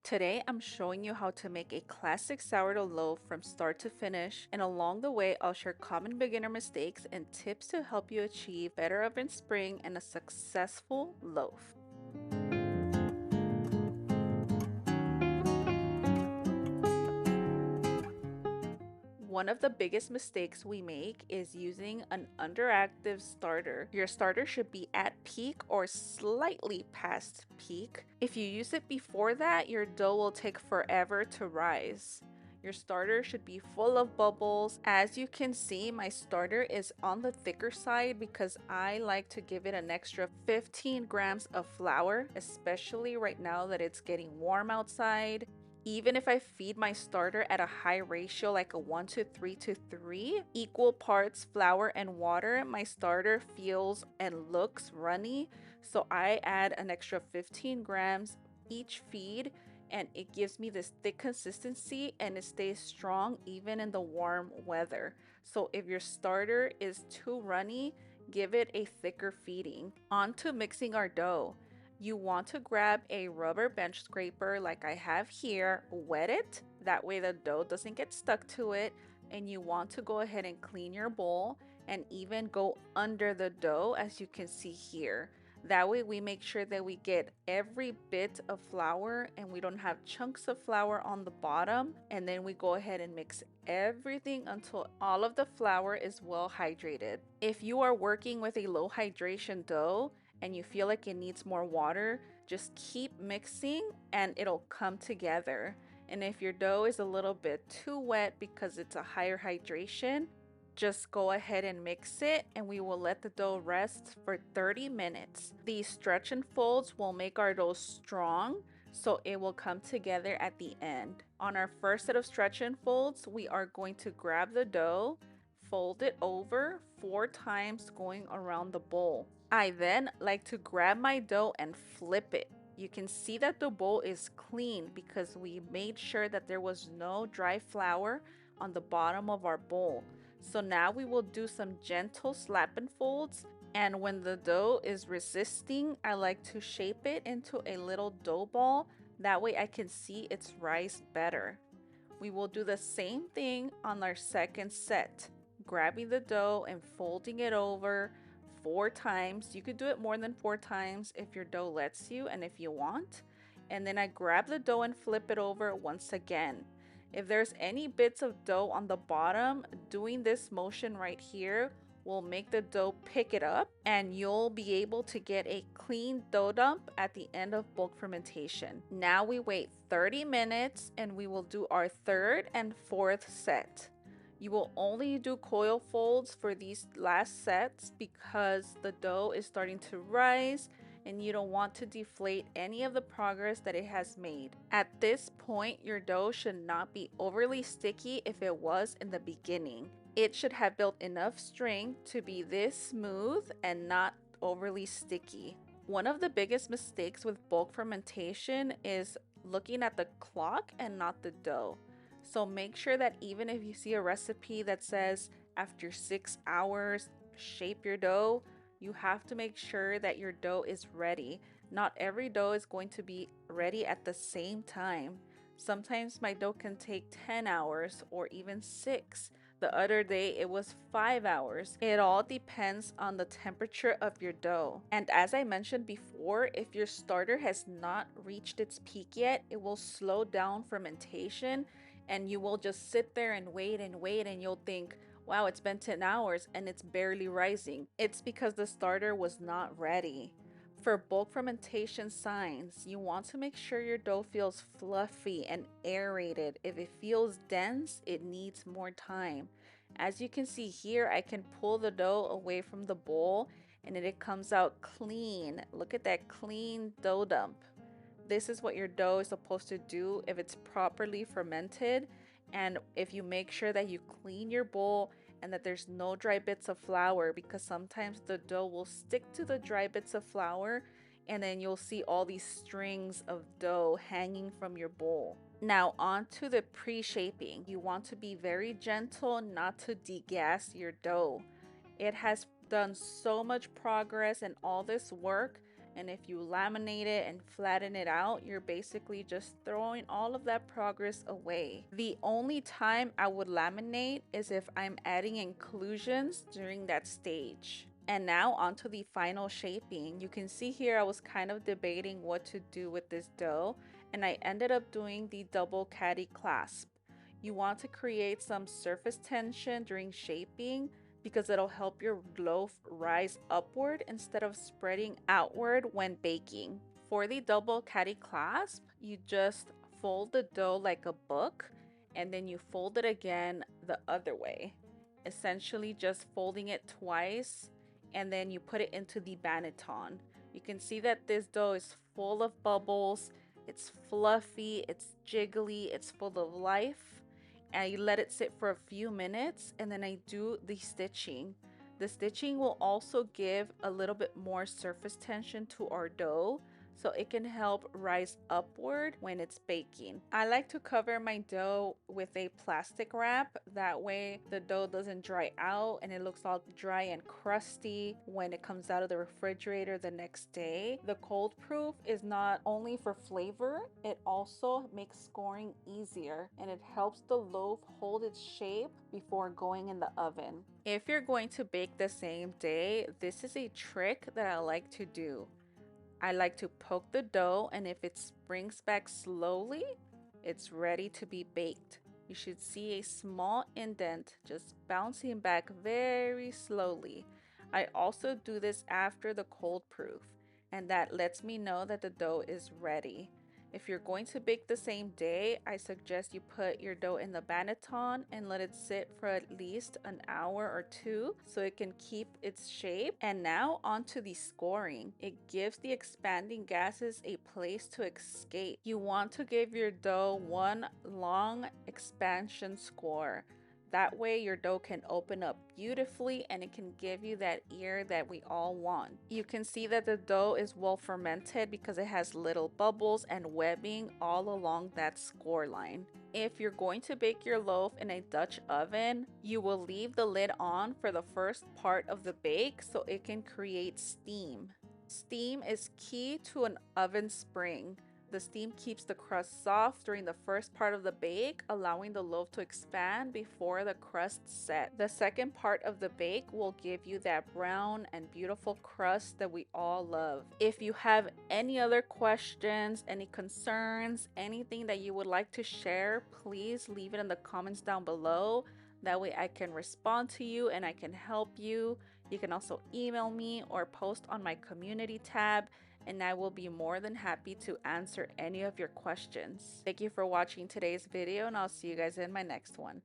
Today I'm showing you how to make a classic sourdough loaf from start to finish, and along the way I'll share common beginner mistakes and tips to help you achieve better oven spring and a successful loaf. One of the biggest mistakes we make is using an underactive starter. Your starter should be at peak or slightly past peak. If you use it before that, your dough will take forever to rise. Your starter should be full of bubbles. As you can see, my starter is on the thicker side because I like to give it an extra 15 grams of flour, especially right now that it's getting warm outside. Even if I feed my starter at a high ratio like a 1 to 3 to 3, equal parts flour and water, my starter feels and looks runny. So I add an extra 15 grams each feed, and it gives me this thick consistency and it stays strong even in the warm weather. So if your starter is too runny, give it a thicker feeding. On to mixing our dough. You want to grab a rubber bench scraper like I have here, wet it, that way the dough doesn't get stuck to it, and you want to go ahead and clean your bowl and even go under the dough as you can see here. That way we make sure that we get every bit of flour and we don't have chunks of flour on the bottom, and then we go ahead and mix everything until all of the flour is well hydrated. If you are working with a low hydration dough, and you feel like it needs more water, just keep mixing and it'll come together. And if your dough is a little bit too wet because it's a higher hydration, just go ahead and mix it and we will let the dough rest for 30 minutes. These stretch and folds will make our dough strong, so it will come together at the end. On our first set of stretch and folds, we are going to grab the dough, fold it over 4 times going around the bowl. I then like to grab my dough and flip it. You can see that the bowl is clean because we made sure that there was no dry flour on the bottom of our bowl. So now we will do some gentle slap and folds, and when the dough is resisting, I like to shape it into a little dough ball. That way I can see its rise better. We will do the same thing on our second set, grabbing the dough and folding it over 4 times. You could do it more than 4 times if your dough lets you and if you want. And then I grab the dough and flip it over once again. If there's any bits of dough on the bottom, doing this motion right here will make the dough pick it up and you'll be able to get a clean dough dump at the end of bulk fermentation. Now we wait 30 minutes and we will do our third and fourth set. You will only do coil folds for these last sets because the dough is starting to rise and you don't want to deflate any of the progress that it has made. At this point, your dough should not be overly sticky if it was in the beginning. It should have built enough strength to be this smooth and not overly sticky. One of the biggest mistakes with bulk fermentation is looking at the clock and not the dough. So make sure that even if you see a recipe that says after 6 hours, shape your dough, you have to make sure that your dough is ready. Not every dough is going to be ready at the same time. Sometimes my dough can take 10 hours or even 6. The other day it was 5 hours. It all depends on the temperature of your dough. And as I mentioned before, if your starter has not reached its peak yet, it will slow down fermentation and you will just sit there and wait and you'll think, wow, it's been 10 hours and it's barely rising. It's because the starter was not ready. For bulk fermentation signs, you want to make sure your dough feels fluffy and aerated. If it feels dense, it needs more time. As you can see here, I can pull the dough away from the bowl and it comes out clean. Look at that clean dough dump. This is what your dough is supposed to do if it's properly fermented, and if you make sure that you clean your bowl and that there's no dry bits of flour, because sometimes the dough will stick to the dry bits of flour and then you'll see all these strings of dough hanging from your bowl. Now on to the pre-shaping. You want to be very gentle not to degas your dough. It has done so much progress and all this work, And if you laminate it and flatten it out, you're basically just throwing all of that progress away. The only time I would laminate is if I'm adding inclusions during that stage. And now onto the final shaping. You can see here I was kind of debating what to do with this dough, and I ended up doing the double caddy clasp. You want to create some surface tension during shaping because it'll help your loaf rise upward instead of spreading outward when baking. For the double caddy clasp, you just fold the dough like a book and then you fold it again the other way, essentially just folding it twice, and then you put it into the banneton. You can see that this dough is full of bubbles, it's fluffy, it's jiggly, it's full of life. I let it sit for a few minutes and then I do the stitching. The stitching will also give a little bit more surface tension to our dough, so it can help rise upward when it's baking. I like to cover my dough with a plastic wrap. That way the dough doesn't dry out and it looks all dry and crusty when it comes out of the refrigerator the next day. The cold proof is not only for flavor, it also makes scoring easier and it helps the loaf hold its shape before going in the oven. If you're going to bake the same day, this is a trick that I like to do. I like to poke the dough, and if it springs back slowly, it's ready to be baked. You should see a small indent just bouncing back very slowly. I also do this after the cold proof, and that lets me know that the dough is ready. If you're going to bake the same day, I suggest you put your dough in the banneton and let it sit for at least an hour or two so it can keep its shape. And now onto the scoring. It gives the expanding gases a place to escape. You want to give your dough one long expansion score. That way your dough can open up beautifully and it can give you that ear that we all want. You can see that the dough is well fermented because it has little bubbles and webbing all along that score line. If you're going to bake your loaf in a Dutch oven, you will leave the lid on for the first part of the bake so it can create steam. Steam is key to an oven spring. The steam keeps the crust soft during the first part of the bake, allowing the loaf to expand before the crust sets. The second part of the bake will give you that brown and beautiful crust that we all love. If you have any other questions, any concerns, anything that you would like to share, please leave it in the comments down below. That way I can respond to you and I can help you. You can also email me or post on my community tab, and I will be more than happy to answer any of your questions. Thank you for watching today's video, and I'll see you guys in my next one.